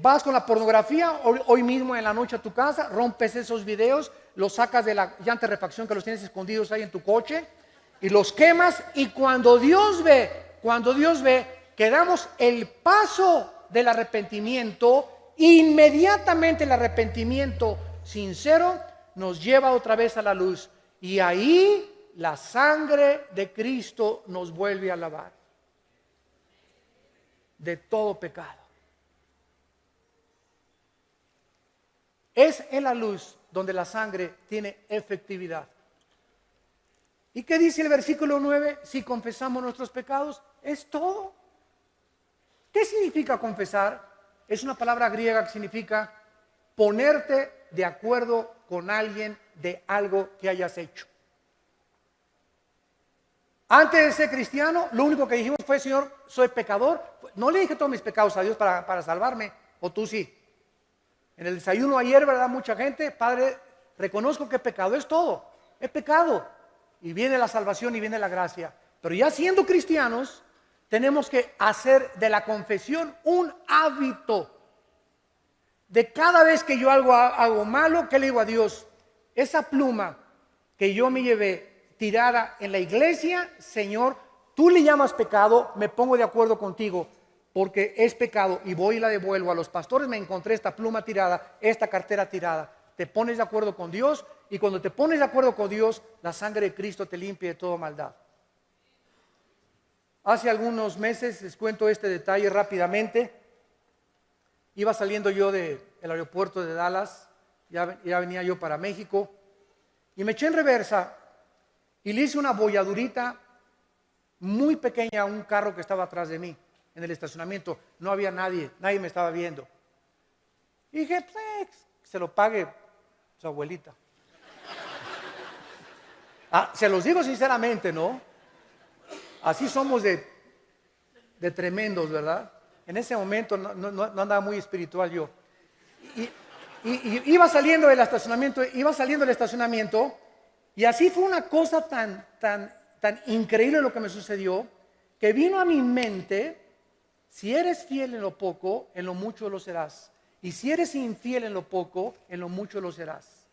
[SPEAKER 1] Vas con la pornografía hoy mismo en la noche a tu casa, rompes esos videos, los sacas de la llanta de refacción que los tienes escondidos ahí en tu coche y los quemas. Y cuando Dios ve que damos el paso del arrepentimiento, inmediatamente el arrepentimiento sincero nos lleva otra vez a la luz. Y ahí la sangre de Cristo nos vuelve a lavar de todo pecado. Es en la luz donde la sangre tiene efectividad. ¿Y qué dice el versículo 9? Si confesamos nuestros pecados, es todo. ¿Qué significa confesar? Es una palabra griega que significa ponerte de acuerdo con alguien de algo que hayas hecho. Antes de ser cristiano, lo único que dijimos fue, Señor, soy pecador. No le dije todos mis pecados a Dios para salvarme, o tú sí. En el desayuno ayer, ¿verdad? Mucha gente, Padre, reconozco que he pecado, es todo, he pecado. Y viene la salvación y viene la gracia. Pero ya siendo cristianos, tenemos que hacer de la confesión un hábito. De cada vez que yo hago malo, ¿qué le digo a Dios? Esa pluma que yo me llevé tirada en la iglesia, Señor, tú le llamas pecado, me pongo de acuerdo contigo. Porque es pecado y voy y la devuelvo a los pastores. Me encontré esta pluma tirada, esta cartera tirada. Te pones de acuerdo con Dios y cuando te pones de acuerdo con Dios, la sangre de Cristo te limpia de toda maldad. Hace algunos meses, les cuento este detalle rápidamente. Iba saliendo yo del aeropuerto de Dallas, ya venía yo para México y me eché en reversa y le hice una bolladurita muy pequeña a un carro que estaba atrás de mí. En el estacionamiento no había nadie me estaba viendo. Y dije, pues, se lo pague su abuelita. Se los digo sinceramente, ¿no? Así somos de tremendos, ¿verdad? En ese momento no andaba muy espiritual yo. Y iba saliendo del estacionamiento, y así fue una cosa tan increíble lo que me sucedió, que vino a mi mente. Si eres fiel en lo poco, en lo mucho lo serás. Y si eres infiel en lo poco, en lo mucho lo serás.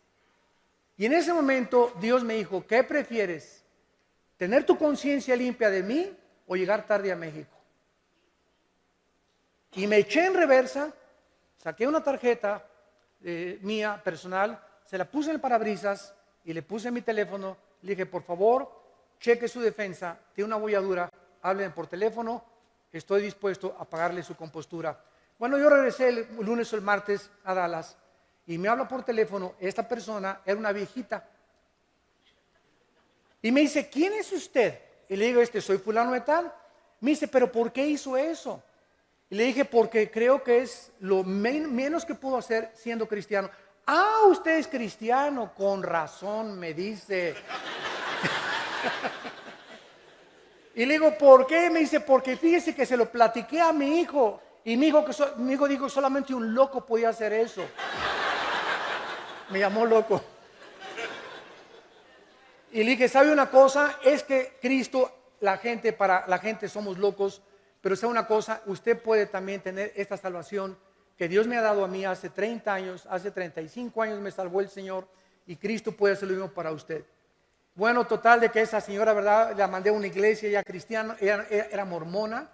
[SPEAKER 1] Y en ese momento Dios me dijo, ¿qué prefieres? ¿Tener tu conciencia limpia de mí o llegar tarde a México? Y me eché en reversa, saqué una tarjeta mía personal, se la puse en el parabrisas y le puse mi teléfono. Le dije, por favor, cheque su defensa, tiene una bolladura, hablen por teléfono. Estoy dispuesto a pagarle su compostura. Bueno, yo regresé el lunes o el martes a Dallas y me habla por teléfono. Esta persona era una viejita. Y me dice, ¿quién es usted? Y le digo, soy fulano de tal. Me dice, ¿pero por qué hizo eso? Y le dije, porque creo que es lo menos que puedo hacer siendo cristiano. Ah, usted es cristiano, con razón, me dice. Y le digo, ¿por qué? Me dice, porque fíjese que se lo platiqué a mi hijo. Y mi hijo dijo, solamente un loco podía hacer eso. Me llamó loco. Y le dije, ¿sabe una cosa? Es que Cristo, para la gente somos locos, pero sabe una cosa, usted puede también tener esta salvación que Dios me ha dado a mí hace 30 años, hace 35 años me salvó el Señor, y Cristo puede hacer lo mismo para usted. Bueno, total de que esa señora, ¿verdad? La mandé a una iglesia ya cristiana, era mormona,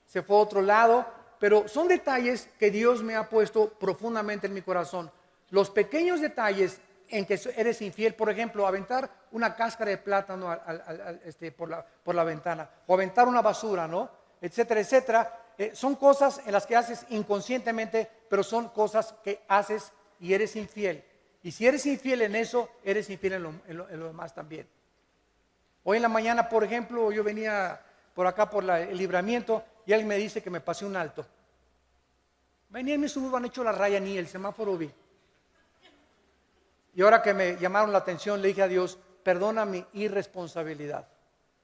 [SPEAKER 1] se fue a otro lado, pero son detalles que Dios me ha puesto profundamente en mi corazón. Los pequeños detalles en que eres infiel, por ejemplo, aventar una cáscara de plátano por la ventana, o aventar una basura, ¿no? Etcétera, etcétera. Son cosas en las que haces inconscientemente, pero son cosas que haces y eres infiel. Y si eres infiel en eso, eres infiel en lo demás también. Hoy en la mañana, por ejemplo, yo venía por acá por el libramiento y alguien me dice que me pasé un alto. Venía en mi suburban, han hecho la raya, ni el semáforo vi. Y ahora que me llamaron la atención, le dije a Dios, perdona mi irresponsabilidad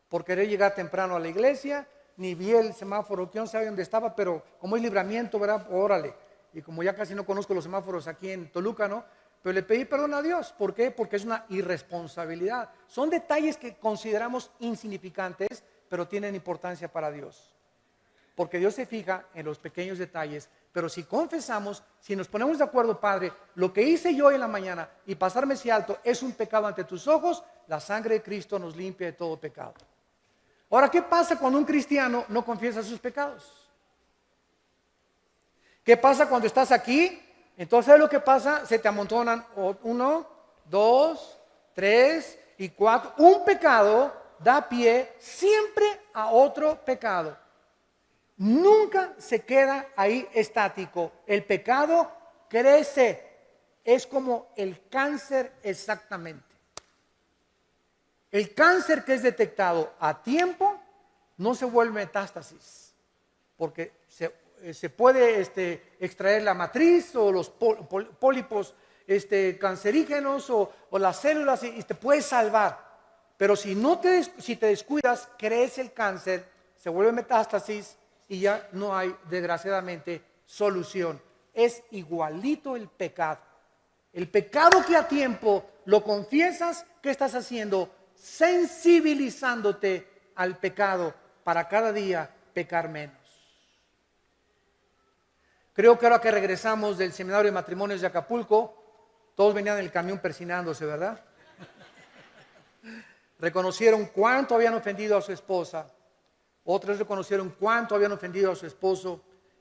[SPEAKER 1] por querer llegar temprano a la iglesia, ni vi el semáforo, que no sabía dónde estaba, pero como es libramiento, ¿verdad? Órale. Y como ya casi no conozco los semáforos aquí en Toluca, ¿no? Pero le pedí perdón a Dios. ¿Por qué? Porque es una irresponsabilidad. Son detalles que consideramos insignificantes, pero tienen importancia para Dios. Porque Dios se fija en los pequeños detalles. Pero si confesamos, si nos ponemos de acuerdo, Padre, lo que hice yo hoy en la mañana y pasarme ese alto es un pecado ante tus ojos, la sangre de Cristo nos limpia de todo pecado. Ahora, ¿qué pasa cuando un cristiano no confiesa sus pecados? ¿Qué pasa cuando estás aquí? Entonces, ¿sabes lo que pasa? Se te amontonan 1, 2, 3 y 4. Un pecado da pie siempre a otro pecado. Nunca se queda ahí estático. El pecado crece. Es como el cáncer exactamente. El cáncer que es detectado a tiempo no se vuelve metástasis, porque se puede extraer la matriz o los pólipos cancerígenos o las células y te puedes salvar. Pero si te descuidas, crece el cáncer, se vuelve metástasis y ya no hay, desgraciadamente, solución. Es igualito el pecado. El pecado que a tiempo lo confiesas, ¿qué estás haciendo? Sensibilizándote al pecado para cada día pecar menos. Creo que ahora que regresamos del seminario de matrimonios de Acapulco, todos venían en el camión persinándose, ¿verdad? Reconocieron cuánto habían ofendido a su esposa. Otros reconocieron cuánto habían ofendido a su esposo,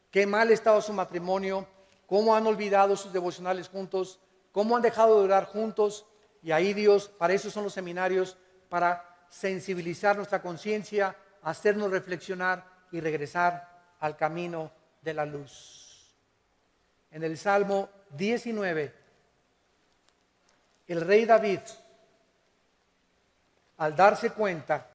[SPEAKER 1] qué mal estaba su matrimonio, cómo han olvidado sus devocionales juntos, cómo han dejado de orar juntos. Y ahí Dios, para eso son los seminarios, para sensibilizar nuestra conciencia, hacernos reflexionar y regresar al camino de la luz. En el Salmo 19, el rey David, al darse cuenta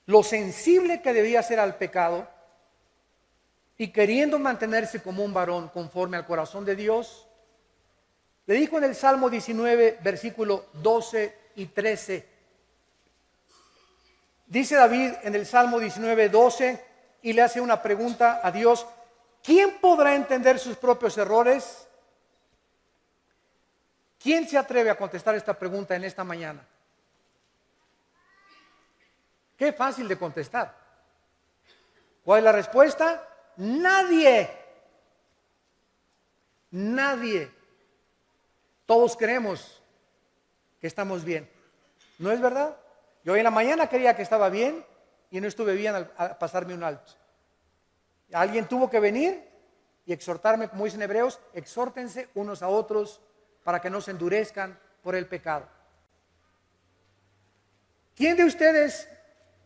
[SPEAKER 1] lo sensible que debía ser al pecado y queriendo mantenerse como un varón conforme al corazón de Dios, le dijo en el Salmo 19, versículo 12 y 13. Dice David en el Salmo 19, 12, y le hace una pregunta a Dios: ¿quién podrá entender sus propios errores? ¿Quién se atreve a contestar esta pregunta en esta mañana? Qué fácil de contestar. ¿Cuál es la respuesta? Nadie. Nadie. Todos creemos que estamos bien. ¿No es verdad? Yo hoy en la mañana creía que estaba bien y no estuve bien al pasarme un alto. Alguien tuvo que venir y exhortarme, como dicen hebreos, exhórtense unos a otros para que no se endurezcan por el pecado. ¿Quién de ustedes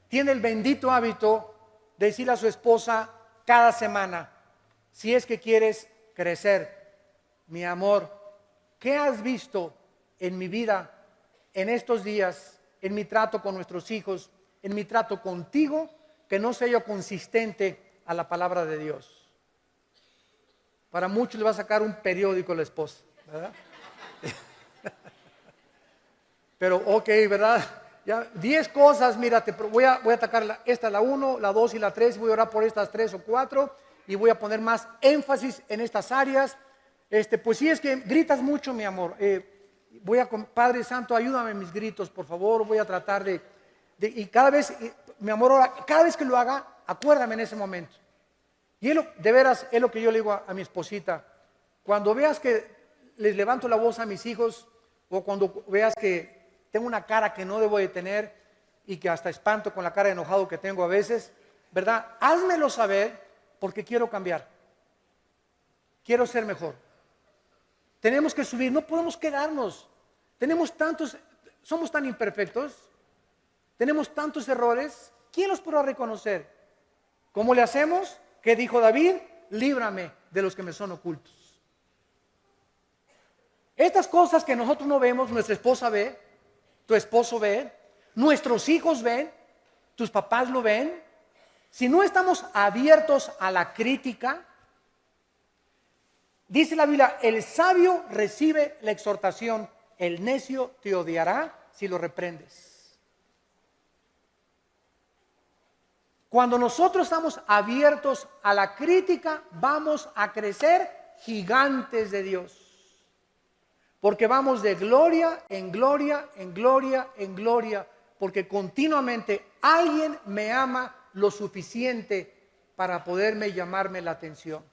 [SPEAKER 1] tiene el bendito hábito de decirle a su esposa cada semana, si es que quieres crecer, mi amor, ¿qué has visto en mi vida en estos días, en mi trato con nuestros hijos, en mi trato contigo, que no sea yo consistente a la palabra de Dios? Para muchos le va a sacar un periódico a la esposa, ¿verdad? Pero ok, ¿verdad? Ya, 10 cosas, mira, voy a atacar esta, la 1, la 2 y la 3, voy a orar por estas 3 o 4 y voy a poner más énfasis en estas áreas. Pues sí, es que gritas mucho, mi amor. Padre Santo, ayúdame en mis gritos, por favor, voy a tratar y cada vez, mi amor, ahora, cada vez que lo haga, acuérdame en ese momento. Y de veras, es lo que yo le digo a mi esposita. Cuando veas que les levanto la voz a mis hijos, o cuando veas que tengo una cara que no debo de tener, y que hasta espanto con la cara de enojado que tengo a veces, ¿verdad? Házmelo saber, porque quiero cambiar. Quiero ser mejor. Tenemos que subir, no podemos quedarnos. Somos tan imperfectos, tenemos tantos errores. ¿Quién los podrá reconocer? ¿Cómo le hacemos? ¿Qué dijo David? Líbrame de los que me son ocultos. Estas cosas que nosotros no vemos, nuestra esposa ve, tu esposo ve, nuestros hijos ven, tus papás lo ven. Si no estamos abiertos a la crítica, dice la Biblia, el sabio recibe la exhortación, el necio te odiará si lo reprendes. Cuando nosotros estamos abiertos a la crítica, vamos a crecer gigantes de Dios. Porque vamos de gloria en gloria, en gloria, en gloria, porque continuamente alguien me ama lo suficiente para poderme llamarme la atención.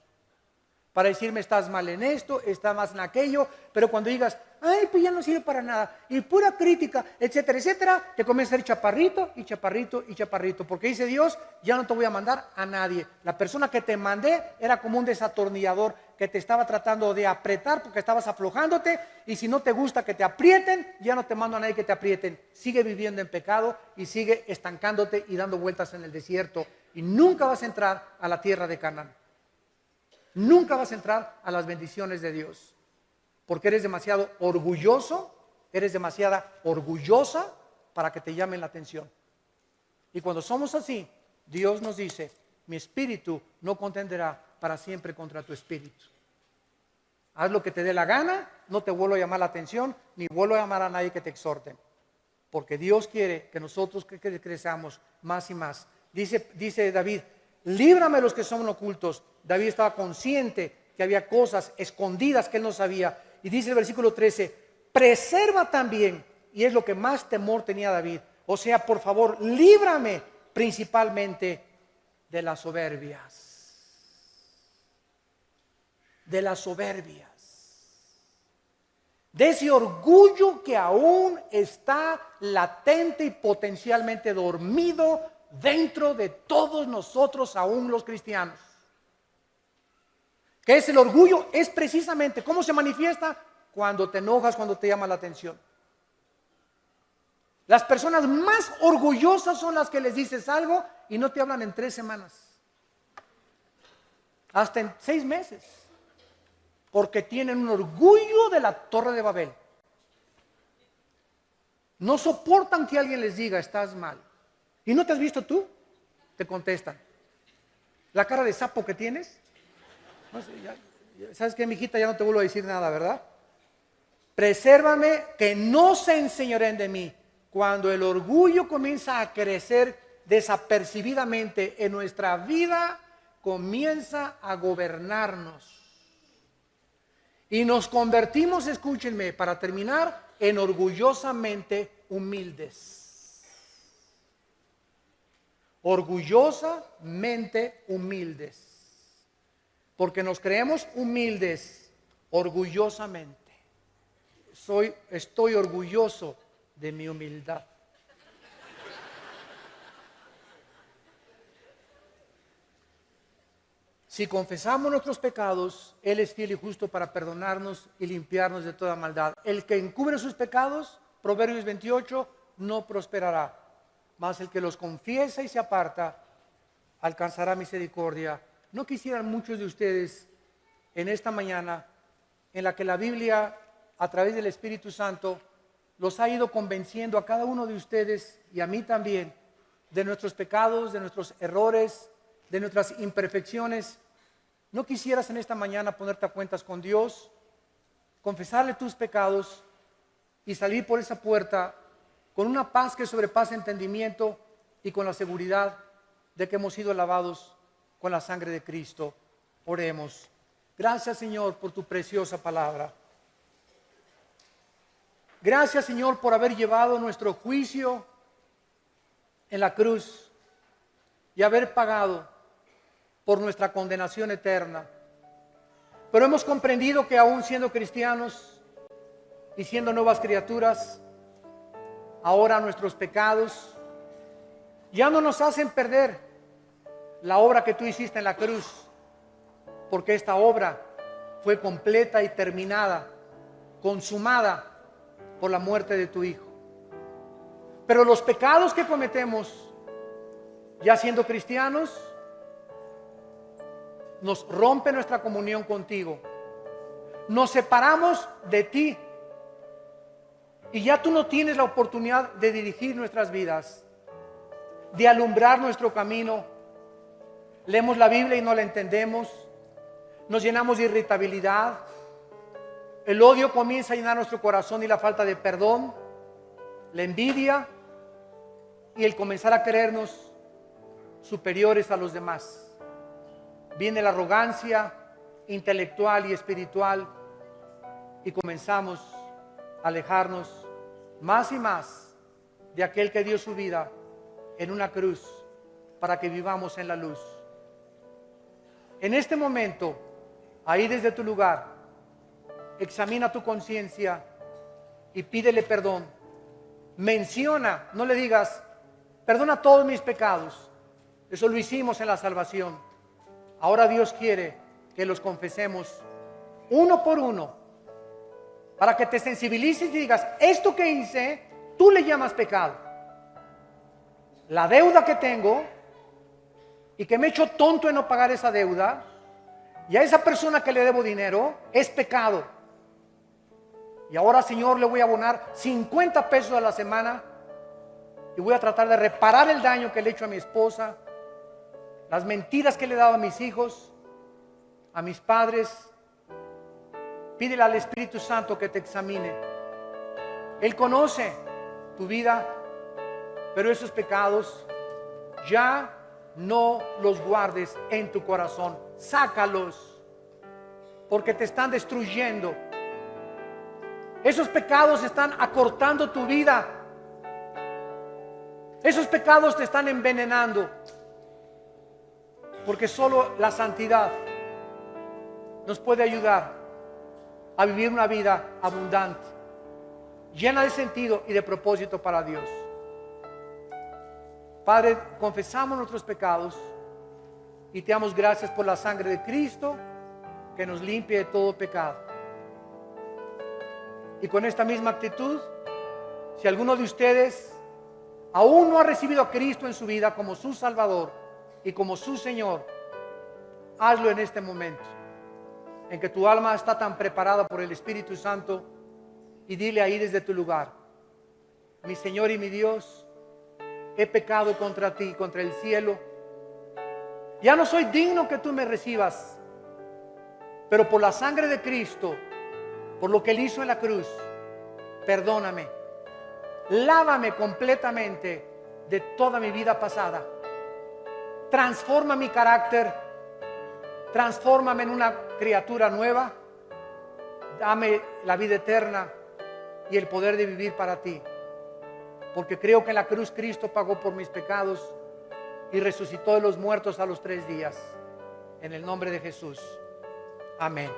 [SPEAKER 1] Para decirme, estás mal en esto, estás mal en aquello, pero cuando digas, ay, pues ya no sirve para nada, y pura crítica, etcétera, etcétera, te comienza a ser chaparrito, y chaparrito, y chaparrito, porque dice Dios, ya no te voy a mandar a nadie. La persona que te mandé era como un desatornillador que te estaba tratando de apretar porque estabas aflojándote, y si no te gusta que te aprieten, ya no te mando a nadie que te aprieten. Sigue viviendo en pecado y sigue estancándote y dando vueltas en el desierto, y nunca vas a entrar a la tierra de Canaán. Nunca vas a entrar a las bendiciones de Dios, porque eres demasiado orgulloso, eres demasiada orgullosa para que te llamen la atención. Y cuando somos así, Dios nos dice, mi espíritu no contenderá para siempre contra tu espíritu. Haz lo que te dé la gana, no te vuelvo a llamar la atención, ni vuelvo a llamar a nadie que te exhorte, porque Dios quiere que nosotros crezcamos más y más. Dice David, líbrame de los que son ocultos. David estaba consciente que había cosas escondidas que él no sabía. Y dice el versículo 13, preserva también, y es lo que más temor tenía David. O sea, por favor, líbrame principalmente de las soberbias. De las soberbias. De ese orgullo que aún está latente y potencialmente dormido dentro de todos nosotros, aún los cristianos. ¿Qué es el orgullo? Es precisamente, ¿cómo se manifiesta? Cuando te enojas, cuando te llama la atención. Las personas más orgullosas son las que les dices algo y no te hablan en 3 semanas. Hasta en 6 meses. Porque tienen un orgullo de la Torre de Babel. No soportan que alguien les diga, estás mal. ¿Y no te has visto tú? Te contestan. ¿La cara de sapo que tienes? No sé, ¿sabes qué, mijita? Ya no te vuelvo a decir nada, ¿verdad? Presérvame que no se enseñoreen de mí. Cuando el orgullo comienza a crecer desapercibidamente en nuestra vida, comienza a gobernarnos. Y nos convertimos, escúchenme, para terminar, en orgullosamente humildes. Orgullosamente humildes. Porque nos creemos humildes orgullosamente. Estoy orgulloso de mi humildad. Si confesamos nuestros pecados, Él es fiel y justo para perdonarnos y limpiarnos de toda maldad. El que encubre sus pecados, Proverbios 28, no prosperará. Mas el que los confiesa y se aparta, alcanzará misericordia. ¿No quisieran muchos de ustedes en esta mañana, en la que la Biblia, a través del Espíritu Santo, los ha ido convenciendo a cada uno de ustedes y a mí también, de nuestros pecados, de nuestros errores, de nuestras imperfecciones? ¿No quisieras en esta mañana ponerte a cuentas con Dios, confesarle tus pecados y salir por esa puerta con una paz que sobrepasa entendimiento y con la seguridad de que hemos sido lavados con la sangre de Cristo? Oremos. Gracias, Señor, por tu preciosa palabra. Gracias, Señor, por haber llevado nuestro juicio en la cruz y haber pagado por nuestra condenación eterna. Pero hemos comprendido que aún siendo cristianos y siendo nuevas criaturas, ahora nuestros pecados ya no nos hacen perder la obra que tú hiciste en la cruz, porque esta obra fue completa y terminada, consumada por la muerte de tu Hijo. Pero los pecados que cometemos, ya siendo cristianos, nos rompe nuestra comunión contigo. Nos separamos de ti. Y ya tú no tienes la oportunidad de dirigir nuestras vidas, de alumbrar nuestro camino. Leemos la Biblia y no la entendemos. Nos llenamos de irritabilidad. El odio comienza a llenar nuestro corazón y la falta de perdón, la envidia y el comenzar a creernos superiores a los demás. Viene la arrogancia intelectual y espiritual y comenzamos a alejarnos más y más de aquel que dio su vida en una cruz para que vivamos en la luz. En este momento, ahí desde tu lugar, examina tu conciencia y pídele perdón. Menciona, no le digas, perdona todos mis pecados. Eso lo hicimos en la salvación. Ahora Dios quiere que los confesemos uno por uno, para que te sensibilices y digas, esto que hice, tú le llamas pecado. La deuda que tengo y que me he hecho tonto en no pagar esa deuda, y a esa persona que le debo dinero, es pecado. Y ahora, Señor, le voy a abonar 50 pesos a la semana y voy a tratar de reparar el daño que le he hecho a mi esposa, las mentiras que le he dado a mis hijos, a mis padres. Pídele al Espíritu Santo que te examine. Él conoce tu vida, pero esos pecados ya no los guardes en tu corazón. Sácalos, porque te están destruyendo. Esos pecados están acortando tu vida. Esos pecados te están envenenando, porque solo la santidad nos puede ayudar a vivir una vida abundante, llena de sentido y de propósito para Dios. Padre, confesamos nuestros pecados y te damos gracias por la sangre de Cristo que nos limpia de todo pecado. Y con esta misma actitud, si alguno de ustedes aún no ha recibido a Cristo en su vida como su Salvador y como su Señor, hazlo en este momento, en que tu alma está tan preparada por el Espíritu Santo, y dile ahí desde tu lugar, mi Señor y mi Dios, he pecado contra ti, contra el cielo. Ya no soy digno que tú me recibas, pero por la sangre de Cristo, por lo que Él hizo en la cruz, perdóname. Lávame completamente de toda mi vida pasada. Transforma mi carácter. Transfórmame en una criatura nueva. Dame la vida eterna y el poder de vivir para ti. Porque creo que en la cruz Cristo pagó por mis pecados y resucitó de los muertos a los 3 días. En el nombre de Jesús. Amén.